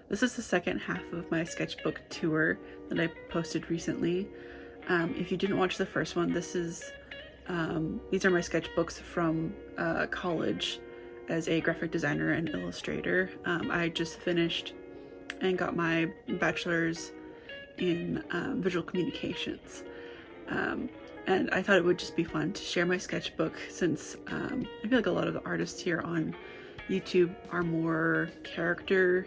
This is the second half of my sketchbook tour that I posted recently. If you didn't watch the first one, these are my sketchbooks from college as a graphic designer and illustrator. I just finished and got my bachelor's in visual communications. And I thought it would just be fun to share my sketchbook since I feel like a lot of the artists here on YouTube are more character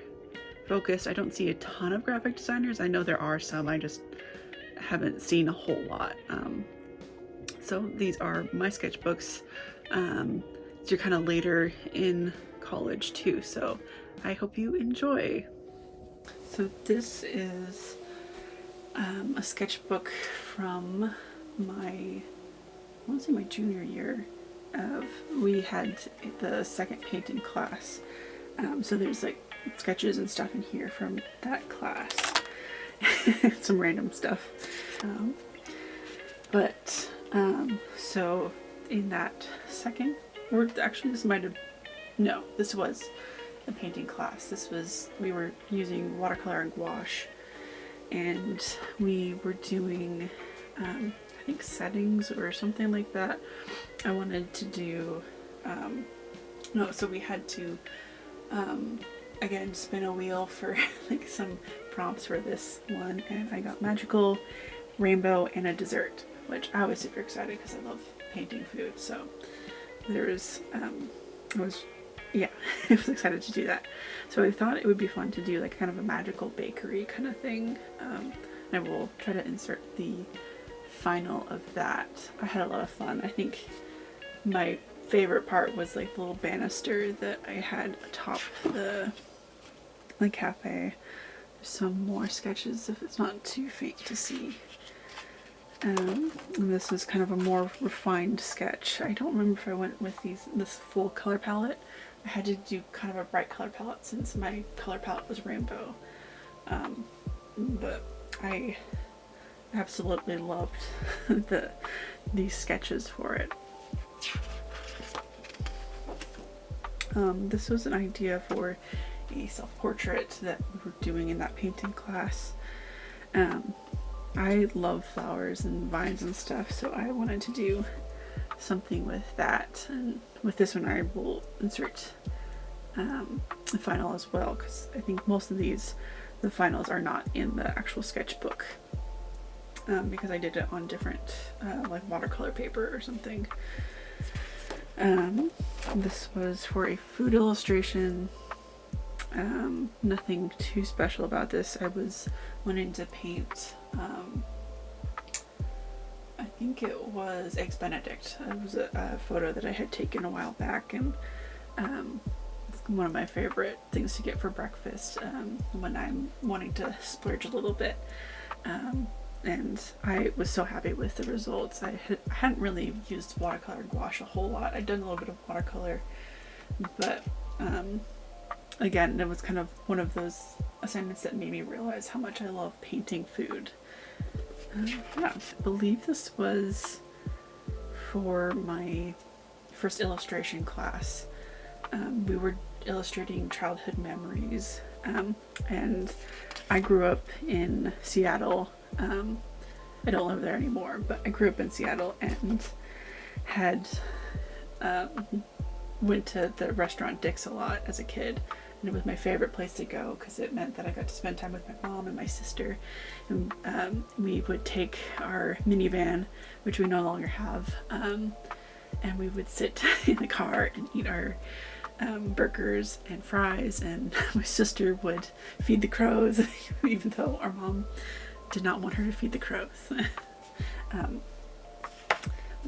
focused. I don't see a ton of graphic designers. I know there are some, I just haven't seen a whole lot. So these are my sketchbooks. You're kind of later in college too, so I hope you enjoy. So this is a sketchbook from I want to say my junior year. We had the second painting class, so there's like sketches and stuff in here from that class. Some random stuff. So in that second, or actually this might have, no, this was the painting class. We were using watercolor and gouache, and we were doing I think settings or something like that. I wanted to do so we had to again spin a wheel for like some prompts for this one, and I got magical, rainbow, and a dessert, which I was super excited because I love painting food. So there was I was excited to do that. So I thought it would be fun to do like kind of a magical bakery kind of thing. I will try to insert the final of that. I had a lot of fun. I think my favorite part was like the little banister that I had atop the cafe. There's some more sketches if it's not too faint to see. And this was kind of a more refined sketch. I don't remember if I went with this full color palette. I had to do kind of a bright color palette since my color palette was rainbow. But I absolutely loved these sketches for it. This was an idea for a self-portrait that we were doing in that painting class. I love flowers and vines and stuff, so I wanted to do something with that. And with this one I will insert the final as well, because I think most of the finals are not in the actual sketchbook, because I did it on different like watercolor paper or something. This was for a food illustration. Nothing too special about this. I was wanting to paint I think it was Eggs Benedict. It was a photo that I had taken a while back, and it's one of my favorite things to get for breakfast when I'm wanting to splurge a little bit. And I was so happy with the results. I hadn't really used watercolor gouache a whole lot. I'd done a little bit of watercolor, but again, it was kind of one of those assignments that made me realize how much I love painting food. I believe this was for my first illustration class. We were illustrating childhood memories, and I grew up in Seattle. I don't live there anymore, but I grew up in Seattle and had went to the restaurant Dick's a lot as a kid, and it was my favorite place to go because it meant that I got to spend time with my mom and my sister, and we would take our minivan, which we no longer have, and we would sit in the car and eat our burgers and fries, and my sister would feed the crows even though our mom did not want her to feed the crows.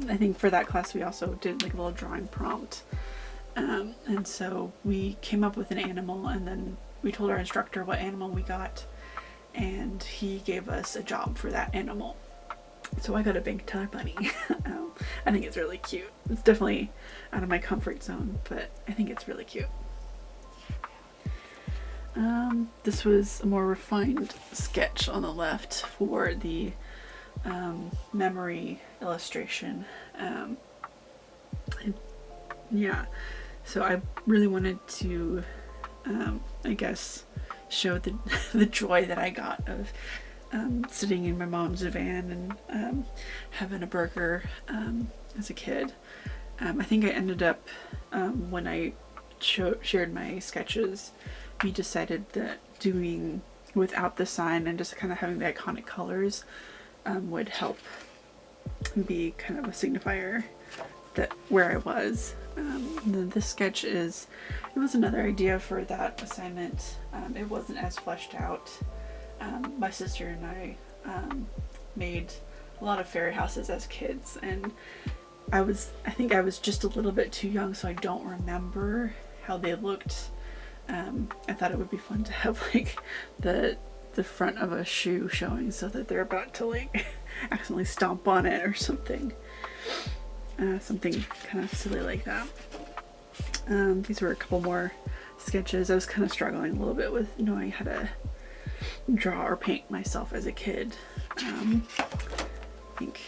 I think for that class we also did like a little drawing prompt, and so we came up with an animal, and then we told our instructor what animal we got, and he gave us a job for that animal. So I got a big Teller bunny. I think it's really cute. It's definitely out of my comfort zone, but I think it's really cute. This was a more refined sketch on the left for the memory illustration. So I really wanted to, I guess, show the the joy that I got of sitting in my mom's van and having a burger as a kid. I think I ended up, when I shared my sketches, we decided that doing without the sign and just kind of having the iconic colors would help be kind of a signifier that where I was. This sketch it was another idea for that assignment. It wasn't as fleshed out. My sister and I made a lot of fairy houses as kids, and I think I was just a little bit too young, so I don't remember how they looked. I thought it would be fun to have like the front of a shoe showing so that they're about to like accidentally stomp on it or something. Something kind of silly like that. These were a couple more sketches. I was kind of struggling a little bit with knowing how to draw or paint myself as a kid. I think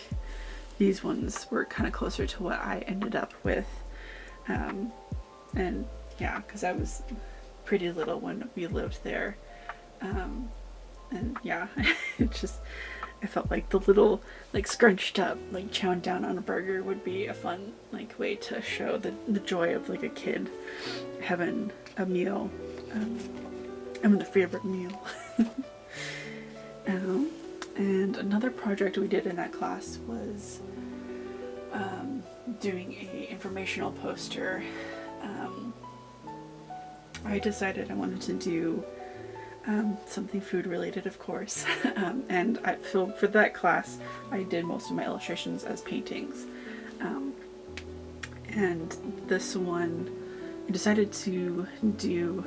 these ones were kind of closer to what I ended up with. And yeah, because I was pretty little when we lived there. And yeah, I felt like the little like scrunched up like chowing down on a burger would be a fun like way to show the joy of like a kid having a meal, having a favorite meal. And another project we did in that class was doing a informational poster. I decided I wanted to do something food related, of course. And for that class, I did most of my illustrations as paintings. And this one, I decided to do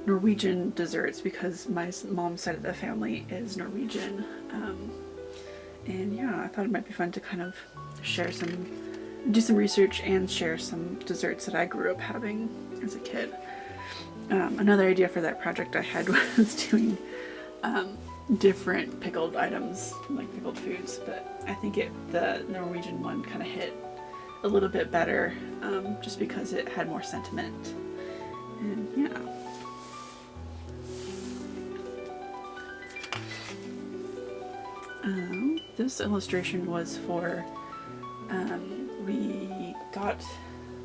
Norwegian desserts because my mom's side of the family is Norwegian. And yeah, I thought it might be fun to kind of do some research and share some desserts that I grew up having as a kid. Another idea for that project I had was doing different pickled items, like pickled foods, but I think the Norwegian one kind of hit a little bit better, just because it had more sentiment. And yeah. This illustration was for, we got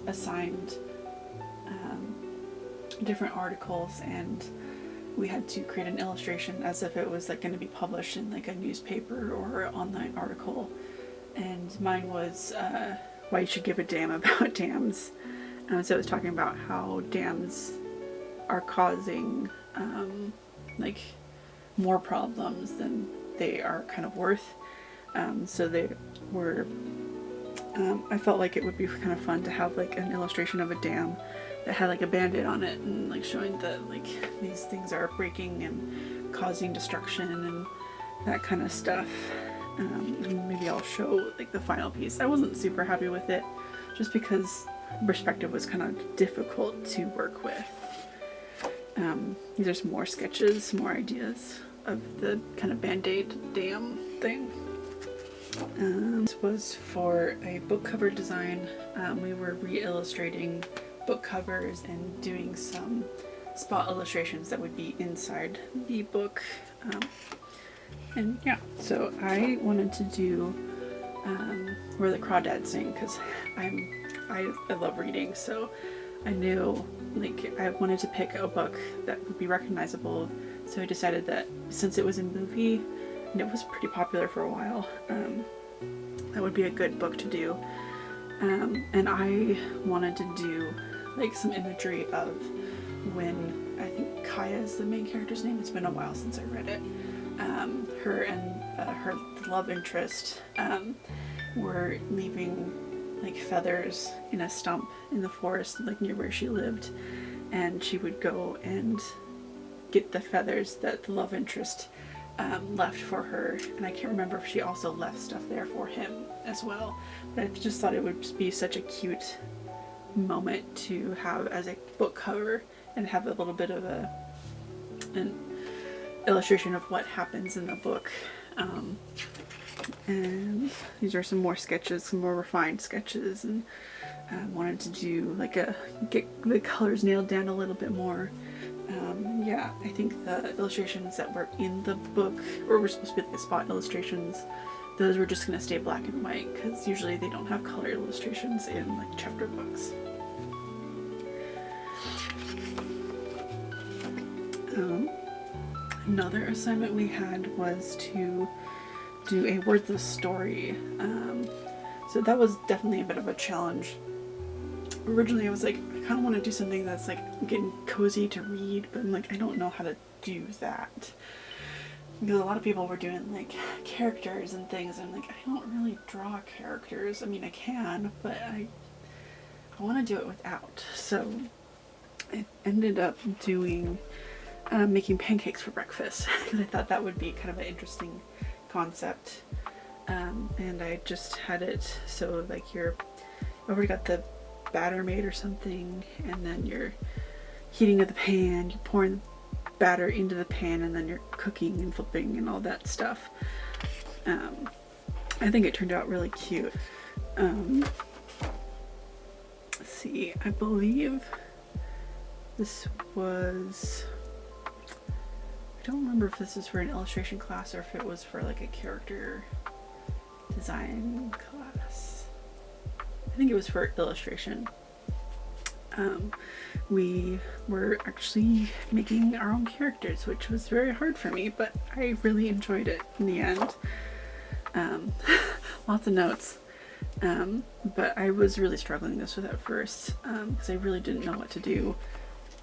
assigned different articles and we had to create an illustration as if it was like going to be published in like a newspaper or an online article. And mine was why you should give a damn about dams. So it was talking about how dams are causing like more problems than they are kind of worth. So they were, I felt like it would be kind of fun to have like an illustration of a dam that had like a band-aid on it and like showing that like these things are breaking and causing destruction and that kind of stuff. And maybe I'll show like the final piece. I wasn't super happy with it just because perspective was kind of difficult to work with. These are some more sketches, some more ideas of the kind of band-aid dam thing. This was for a book cover design. We were re-illustrating book covers and doing some spot illustrations that would be inside the book. And yeah, so I wanted to do Where the Crawdads Sing because I love reading, so I knew like I wanted to pick a book that would be recognizable. So I decided that since it was a movie and it was pretty popular for a while, that would be a good book to do. And I wanted to do like some imagery of when, I think Kaya is the main character's name, it's been a while since I read it, her and her love interest were leaving like feathers in a stump in the forest like near where she lived, and she would go and get the feathers that the love interest left for her, and I can't remember if she also left stuff there for him as well, but I just thought it would just be such a cute moment to have as a book cover and have a little bit of an illustration of what happens in the book. And these are some more sketches, some more refined sketches, and wanted to do like get the colors nailed down a little bit more. Yeah, I think the illustrations that were in the book, or were supposed to be like the spot illustrations, those were just going to stay black and white because usually they don't have color illustrations in like chapter books. Another assignment we had was to do a wordless story. So that was definitely a bit of a challenge. Originally I was like, I kind of want to do something that's like getting cozy to read, but I'm like, I don't know how to do that. Because a lot of people were doing like characters and things, and I'm like, I don't really draw characters. I mean, I can, but I want to do it without. So I ended up doing making pancakes for breakfast because I thought that would be kind of an interesting concept. And I just had it so like you've already got the batter made or something, and then you're heating up the pan, you're pouring batter into the pan, and then you're cooking and flipping and all that stuff. I think it turned out really cute. Let's see, I believe this was, I don't remember if this is for an illustration class or if it was for like a character design class. I think it was for illustration. We were actually making our own characters, which was very hard for me, but I really enjoyed it in the end. Lots of notes. But I was really struggling this with at first because I really didn't know what to do.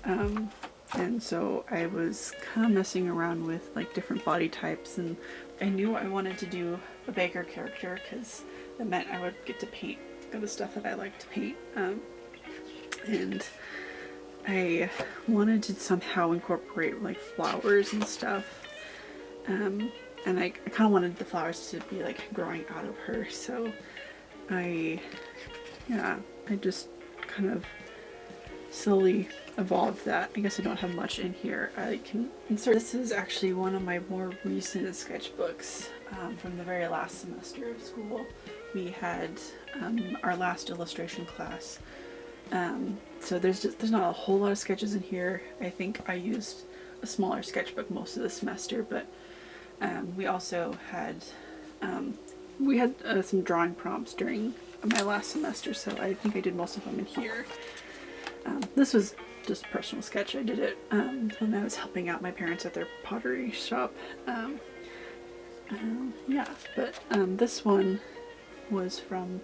And so I was kind of messing around with like different body types, and I knew I wanted to do a baker character because that meant I would get to paint the stuff that I like to paint. And I wanted to somehow incorporate like flowers and stuff. And I kind of wanted the flowers to be like growing out of her, so I just kind of slowly evolved that. I guess I don't have much in here. I can insert. This is actually one of my more recent sketchbooks from the very last semester of school. We had our last illustration class. So there's not a whole lot of sketches in here. I think I used a smaller sketchbook most of the semester, but we also had some drawing prompts during my last semester, so I think I did most of them in here. This was just a personal sketch. I did it when I was helping out my parents at their pottery shop. This one was from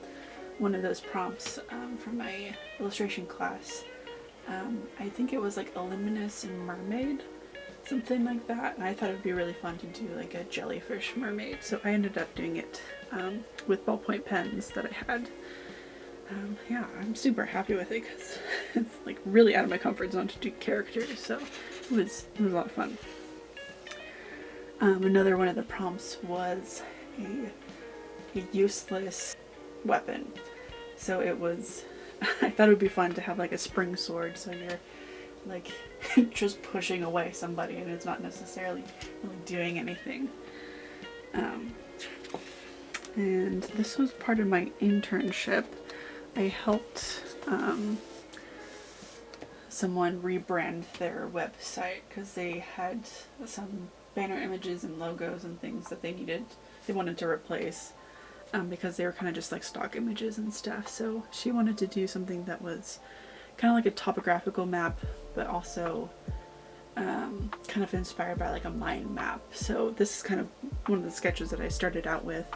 one of those prompts from my illustration class. I think it was like a luminous and mermaid, something like that, and I thought it would be really fun to do like a jellyfish mermaid, so I ended up doing it with ballpoint pens that I had. I'm super happy with it because it's like really out of my comfort zone to do characters, so it was a lot of fun. Another one of the prompts was a useless weapon. So it was, I thought it would be fun to have like a spring sword, so you're like just pushing away somebody and it's not necessarily really doing anything. And this was part of my internship. I helped someone rebrand their website because they had some banner images and logos and things that they wanted to replace. Because they were kind of just like stock images and stuff. So she wanted to do something that was kind of like a topographical map, but also kind of inspired by like a mind map. So this is kind of one of the sketches that I started out with.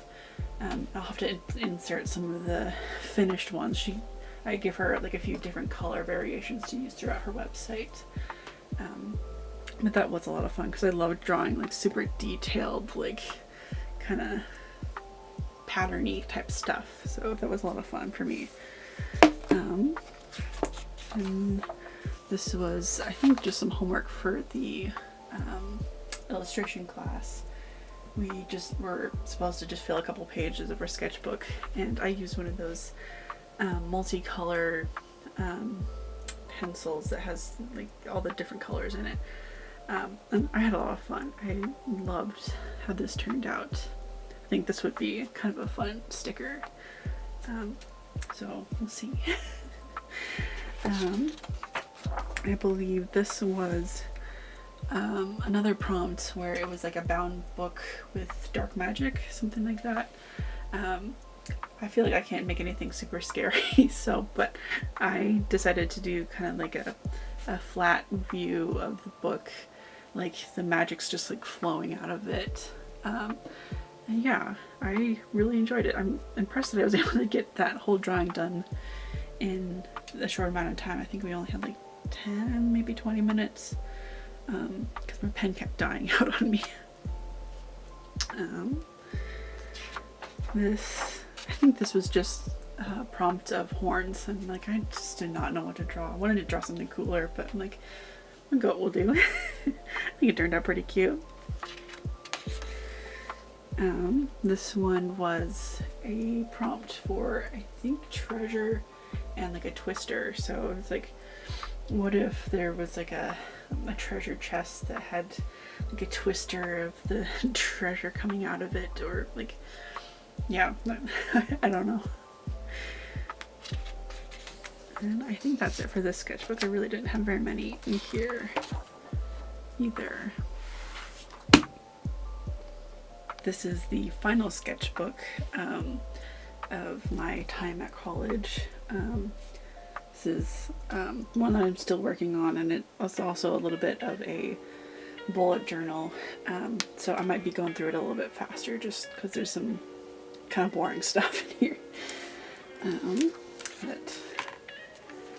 I'll have to insert some of the finished ones. I give her like a few different color variations to use throughout her website. But that was a lot of fun because I loved drawing like super detailed, like kind of patterny type stuff, so that was a lot of fun for me. And this was, I think, just some homework for the illustration class. We just were supposed to just fill a couple pages of our sketchbook, and I used one of those multicolor pencils that has like all the different colors in it. And I had a lot of fun. I loved how this turned out. I think this would be kind of a fun sticker. So we'll see. I believe this was another prompt where it was like a bound book with dark magic, something like that. I feel like I can't make anything super scary, so, but I decided to do kind of like a flat view of the book, like the magic's just like flowing out of it. And yeah, I really enjoyed it. I'm impressed that I was able to get that whole drawing done in a short amount of time. I think we only had like 10, maybe 20 minutes, because my pen kept dying out on me. I think this was just a prompt of horns, and like I just did not know what to draw. I wanted to draw something cooler, but I'm like, a goat will do. I think it turned out pretty cute. This one was a prompt for, I think, treasure and like a twister. So it's like, what if there was like a treasure chest that had like a twister of the treasure coming out of it, or like, yeah, I don't know. And I think that's it for this sketchbook. I really didn't have very many in here either. This is the final sketchbook of my time at college. This is one that I'm still working on, and it was also a little bit of a bullet journal. So I might be going through it a little bit faster just because there's some kind of boring stuff in here. But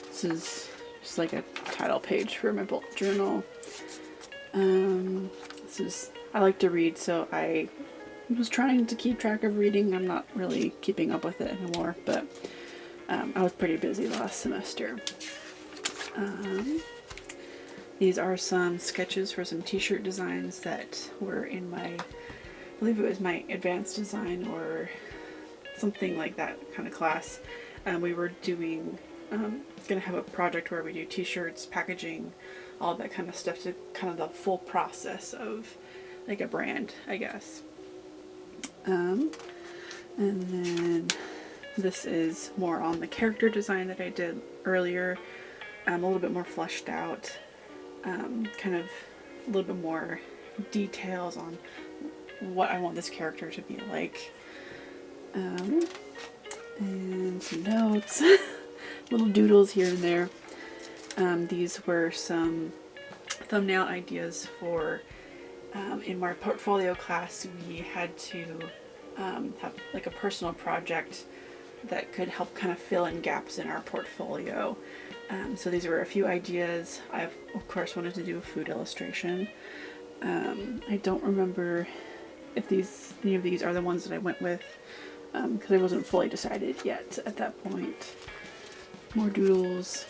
this is just like a title page for my bullet journal. I like to read, so I was trying to keep track of reading. I'm not really keeping up with it anymore, but I was pretty busy last semester. These are some sketches for some t-shirt designs that were in my, I believe it was my advanced design or something like that kind of class. We were doing, gonna have a project where we do t-shirts, packaging, all that kind of stuff, to kind of the full process of like a brand, I guess. And then this is more on the character design that I did earlier, a little bit more fleshed out, kind of a little bit more details on what I want this character to be like. And some notes, little doodles here and there. These were some thumbnail ideas for, in my portfolio class, we had to have like a personal project that could help kind of fill in gaps in our portfolio. So these were a few ideas. I of course wanted to do a food illustration. I don't remember if any of these are the ones that I went with, because I wasn't fully decided yet at that point. More doodles.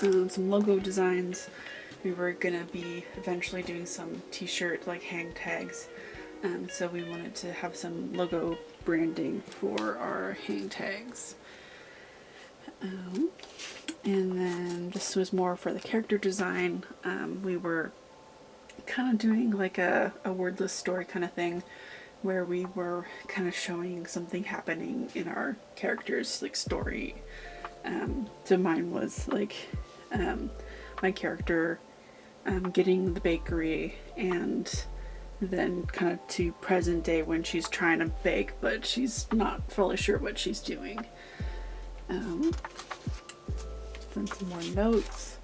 Some logo designs. We were gonna be eventually doing some t-shirt like hang tags, so we wanted to have some logo branding for our hang tags. And then this was more for the character design. We were kind of doing like a wordless story kind of thing, where we were kind of showing something happening in our character's like story. So mine was like my character getting the bakery, and then kind of to present day when she's trying to bake but she's not fully sure what she's doing. Then some more notes.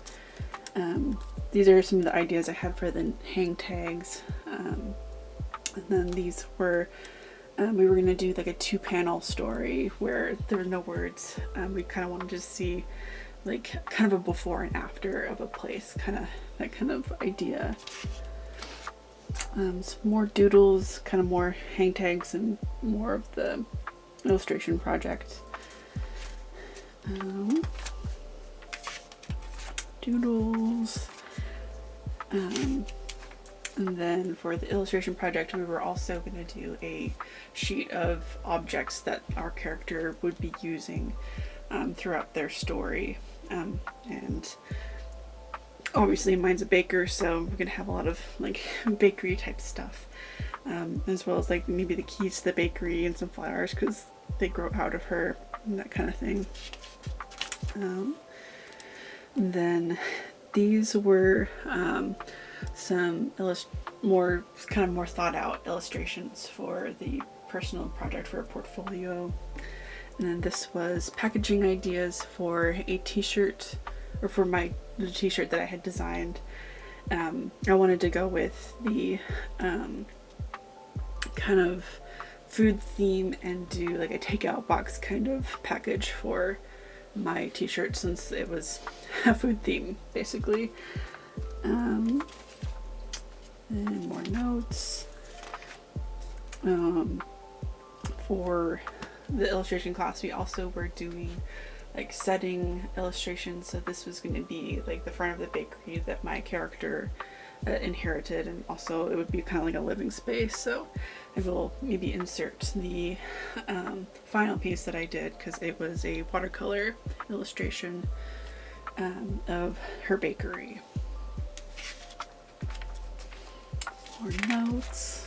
These are some of the ideas I had for the hang tags. And then these were, we were going to do like a 2-panel story where there were no words. We kind of wanted to see like kind of a before and after of a place, that kind of idea. Some more doodles, kind of more hang tags and more of the illustration project. Doodles. And then for the illustration project, we were also going to do a sheet of objects that our character would be using throughout their story. And obviously mine's a baker, so we're gonna have a lot of like bakery type stuff, as well as like maybe the keys to the bakery and some flowers because they grow out of her and that kind of thing. And then these were some more thought out illustrations for the personal project for a portfolio. And then this was packaging ideas for a t-shirt, or for the t-shirt that I had designed. I wanted to go with the kind of food theme and do like a takeout box kind of package for my t-shirt since it was a food theme basically. And more notes. For the illustration class we also were doing like setting illustrations, so this was going to be like the front of the bakery that my character inherited, and also it would be kind of like a living space, so I will maybe insert the final piece that I did because it was a watercolor illustration of her bakery. More notes.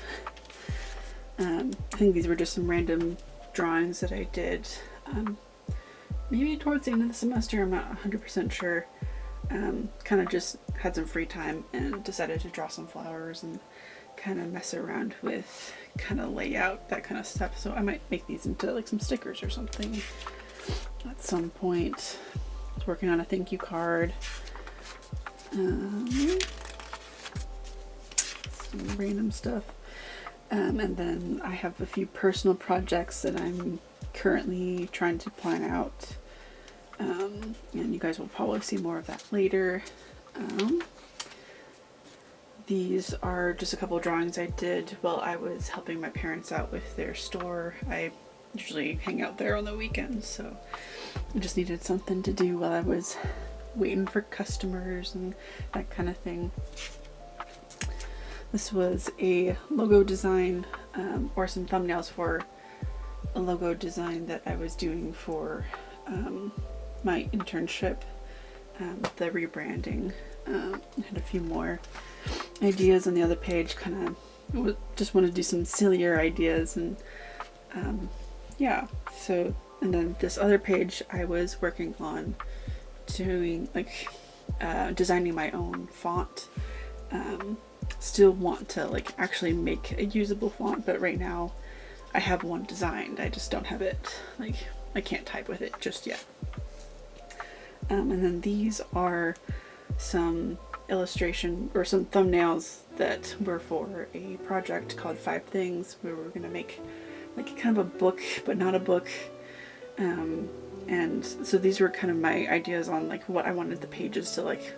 I think these were just some random drawings that I did maybe towards the end of the semester, I'm not 100% sure. Kind of just had some free time and decided to draw some flowers and kind of mess around with kind of layout, that kind of stuff. So I might make these into like some stickers or something at some point. I was working on a thank you card. Some random stuff. And then I have a few personal projects that I'm currently trying to plan out. And you guys will probably see more of that later. These are just a couple of drawings I did while I was helping my parents out with their store. I usually hang out there on the weekends, so I just needed something to do while I was waiting for customers and that kind of thing. This was a logo design, or some thumbnails for a logo design that I was doing for my internship, the rebranding. I had a few more ideas on the other page, kind of just want to do some sillier ideas, and yeah, so, and then this other page I was working on doing like designing my own font. Still want to like actually make a usable font, but right now I have one designed, I just don't have it, like I can't type with it just yet. And then these are some illustration or some thumbnails that were for a project called 5 Things, where we're gonna make like kind of a book but not a book, and so these were kind of my ideas on like what I wanted the pages to like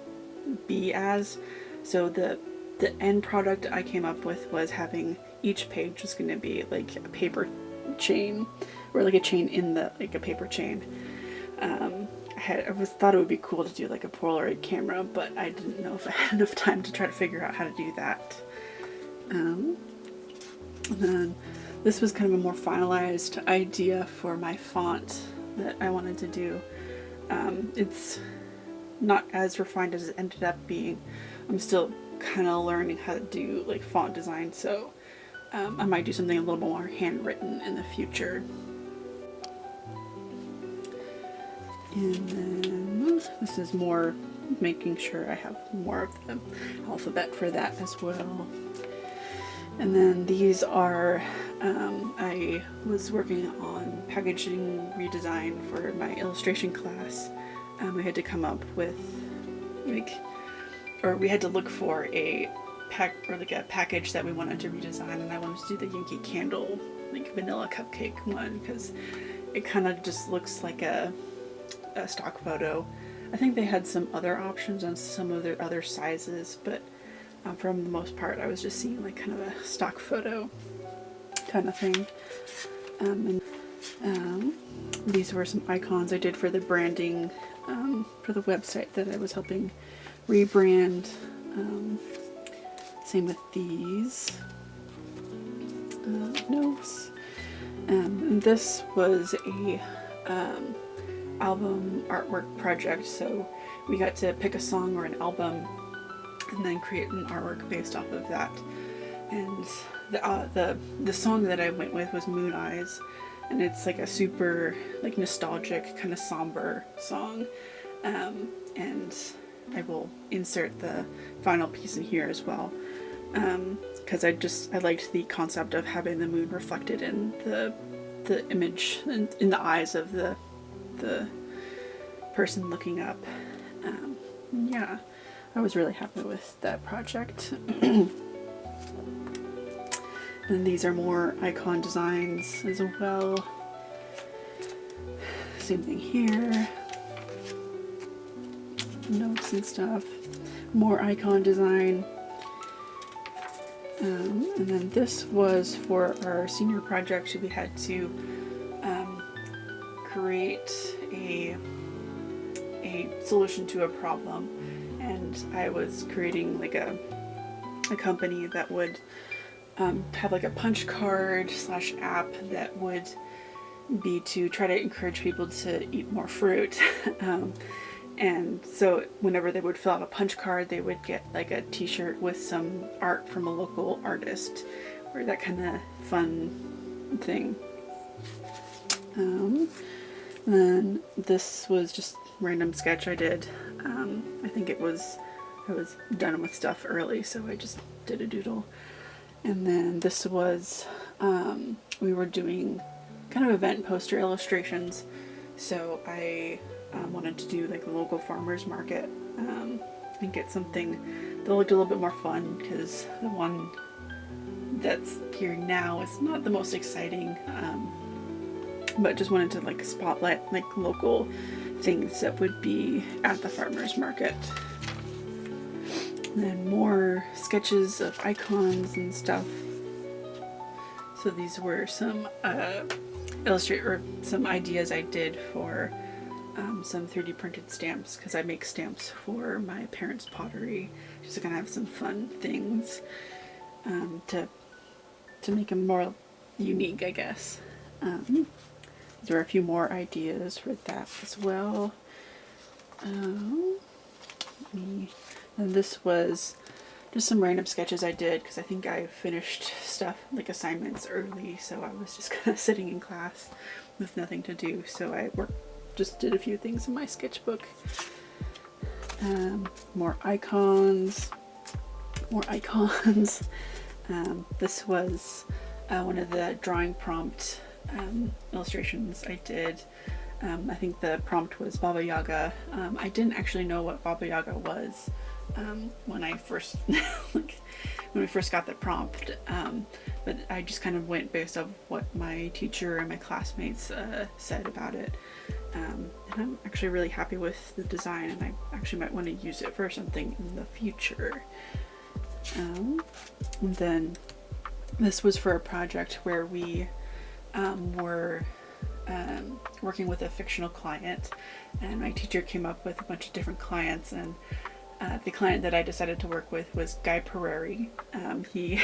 be as. So the end product I came up with was having each page was going to be like a paper chain, or like a chain in the like a paper chain. I thought it would be cool to do like a Polaroid camera, but I didn't know if I had enough time to try to figure out how to do that. And then this was kind of a more finalized idea for my font that I wanted to do. It's not as refined as it ended up being. I'm still kind of learning how to do like font design, so I might do something a little more handwritten in the future. And then this is more making sure I have more of the alphabet for that as well. And then these are, I was working on packaging redesign for my illustration class. We had to come up with like, or we had to look for a package that we wanted to redesign, and I wanted to do the Yankee Candle like vanilla cupcake one because it kind of just looks like a stock photo. I think they had some other options on some of their other sizes, but for the most part I was just seeing like kind of a stock photo kind of thing. These were some icons I did for the branding for the website that I was helping rebrand. Same with these notes. And this was a album artwork project, so we got to pick a song or an album and then create an artwork based off of that. And the song that I went with was Moon Eyes, and it's like a super like nostalgic kind of somber song. And I will insert the final piece in here as well, because I liked the concept of having the moon reflected in the image and in the eyes of the person looking up. Yeah, I was really happy with that project. And these are more icon designs as well. Same thing here. Notes and stuff. More icon design. And then this was for our senior project. We had to create a solution to a problem, and I was creating like a company that would have like a punch card / app that would be to try to encourage people to eat more fruit. And so whenever they would fill out a punch card, they would get like a t-shirt with some art from a local artist, or that kind of fun thing. Then this was just random sketch I did. I think I was done with stuff early, so I just did a doodle. And then this was, we were doing kind of event poster illustrations, so I wanted to do like a local farmers market, and get something that looked a little bit more fun, because the one that's here now is not the most exciting, but just wanted to like spotlight like local things that would be at the farmers market. And then more sketches of icons and stuff. So these were some some ideas I did for some 3D printed stamps, because I make stamps for my parents' pottery, just to kind of have some fun things to make them more unique, I guess. There are a few more ideas for that as well. And this was just some random sketches I did, because I think I finished stuff like assignments early, so I was just kind of sitting in class with nothing to do, so I just did a few things in my sketchbook. More icons. This was one of the drawing prompt illustrations I did. I think the prompt was Baba Yaga. I didn't actually know what Baba Yaga was when I first when we first got the prompt, but I just kind of went based on what my teacher and my classmates said about it, and I'm actually really happy with the design, and I actually might want to use it for something in the future. And then this was for a project where we were working with a fictional client, and my teacher came up with a bunch of different clients, and the client that I decided to work with was Guy Pereri. He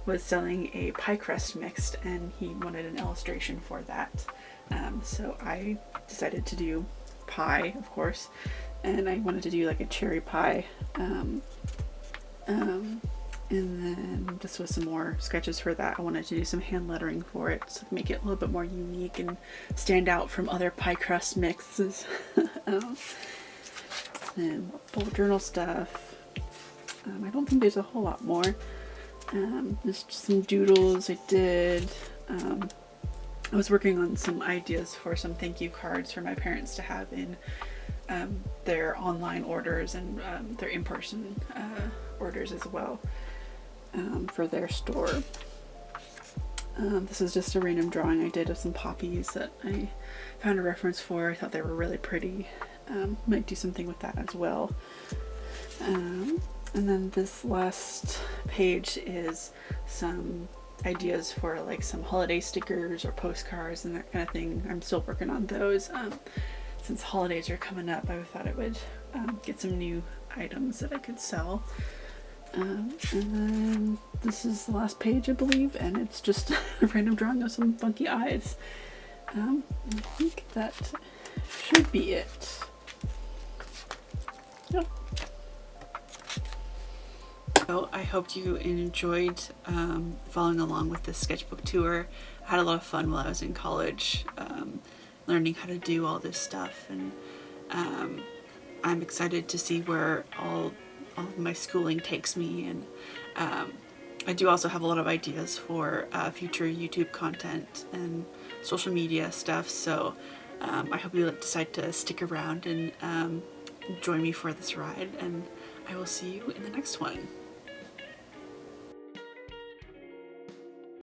was selling a pie crust mixed, and he wanted an illustration for that. So I decided to do pie, of course, and I wanted to do like a cherry pie. And then this was some more sketches for that. I wanted to do some hand lettering for it, so make it a little bit more unique and stand out from other pie crust mixes. And bullet journal stuff. I don't think there's a whole lot more. There's just some doodles I did. I was working on some ideas for some thank you cards for my parents to have in their online orders and their in-person orders as well. For their store. This is just a random drawing I did of some poppies that I found a reference for. I thought they were really pretty. Might do something with that as well. And then this last page is some ideas for like some holiday stickers or postcards and that kind of thing. I'm still working on those. Since holidays are coming up, I thought I would get some new items that I could sell. And then this is the last page, I believe, and it's just a random drawing of some funky eyes. I think that should be it. Yeah. So I hope you enjoyed following along with this sketchbook tour. I had a lot of fun while I was in college, learning how to do all this stuff, and I'm excited to see where all of my schooling takes me. And I do also have a lot of ideas for future YouTube content and social media stuff, so I hope you decide to stick around and join me for this ride, and I will see you in the next one.